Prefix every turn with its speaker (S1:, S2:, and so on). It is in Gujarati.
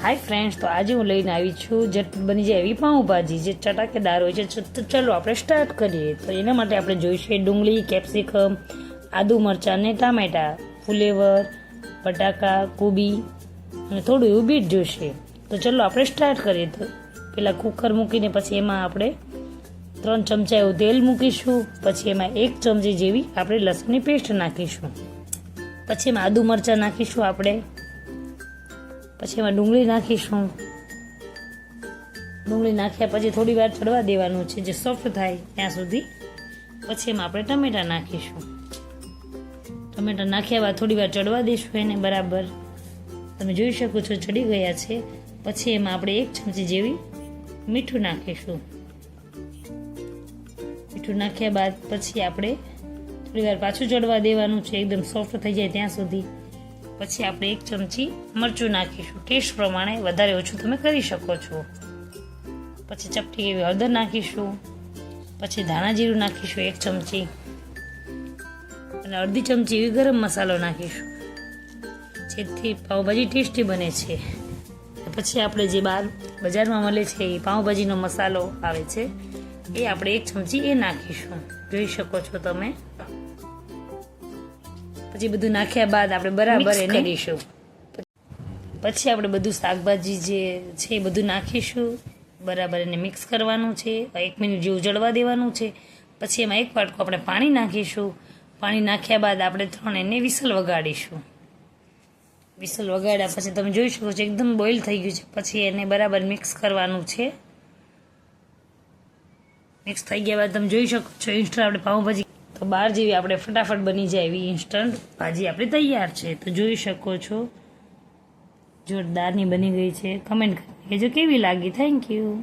S1: હાય ફ્રેન્ડ્સ, તો આજે હું લઈને આવી છું ઝટપટ બની જાય એવી પાઉંભાજી જે ચટાકેદાર હોય છે. તો ચલો આપણે સ્ટાર્ટ કરીએ. તો એના માટે આપણે જોઈશે ડુંગળી, કેપ્સિકમ, આદુ, મરચાં અને ટામેટાં, ફુલેવર, બટાકા, કોબી અને થોડું એવું બીટ જોઈશે. તો ચલો આપણે સ્ટાર્ટ કરીએ. તો પહેલાં કુકર મૂકીને પછી એમાં આપણે 3 ચમચા એવું તેલ મૂકીશું. પછી એમાં 1 ચમચી જેવી આપણે લસણની પેસ્ટ નાખીશું. પછી એમાં આદુ મરચાં નાખીશું આપણે. પછી એમાં ડુંગળી નાખીશું. ડુંગળી નાખ્યા પછી થોડી વાર ચડવા દેવાનું છે, જે સોફ્ટ થાય ત્યાં સુધી. પછી એમાં આપણે ટમેટાં નાખીશું. ટમેટાં નાખ્યા બાદ થોડી વાર ચડવા દઈશું એને બરાબર. તમે જોઈ શકો છો ચડી ગયા છે. પછી એમાં આપણે 1 ચમચી જેવી મીઠું નાખીશું. મીઠું નાખ્યા બાદ પછી આપણે થોડી વાર પાછું ચડવા દેવાનું છે, એકદમ સોફ્ટ થઈ જાય ત્યાં સુધી. પછી આપણે 1 ચમચી મરચું નાખીશું. ટેસ્ટ પ્રમાણે વધારે ઓછું તમે કરી શકો છો. પછી ચપટી એવી હળદર નાખીશું. પછી ધાણા જીરું નાખીશું 1 ચમચી અને અડધી ચમચી એવી ગરમ મસાલો નાખીશું, જેથી પાઉંભાજી ટેસ્ટી બને છે. પછી આપણે જે બજારમાં મળે છે એ પાઉંભાજીનો મસાલો આવે છે, એ આપણે 1 ચમચી એ નાખીશું. જોઈ શકો છો તમે. પછી બધું નાખ્યા બાદ આપણે બરાબર એને કરીશું. પછી આપણે બધું શાકભાજી જે છે એ બધું નાખીશું. બરાબર એને મિક્સ કરવાનું છે. 1 મિનિટ જેવું જળવા દેવાનું છે. પછી એમાં 1 વાટકો આપણે પાણી નાખીશું. પાણી નાખ્યા બાદ આપણે 3 એને વિસલ વગાડીશું. વિસલ વગાડ્યા પછી તમે જોઈ શકો છો એકદમ બોઇલ થઈ ગયું છે. પછી એને બરાબર મિક્સ કરવાનું છે. મિક્સ થઈ ગયા બાદ તમે જોઈ શકો છો ઇન્સ્ટન્ટ આપણે પાઉંભાજી તો બહાર જેવી આપણે ફટાફટ બની જાય એવી ઇન્સ્ટન્ટ ભાજી આપણી તૈયાર છે. તો જોઈ શકો છો જોરદારની બની ગઈ છે. કમેન્ટ કરીને જો કેવી લાગી. Thank you.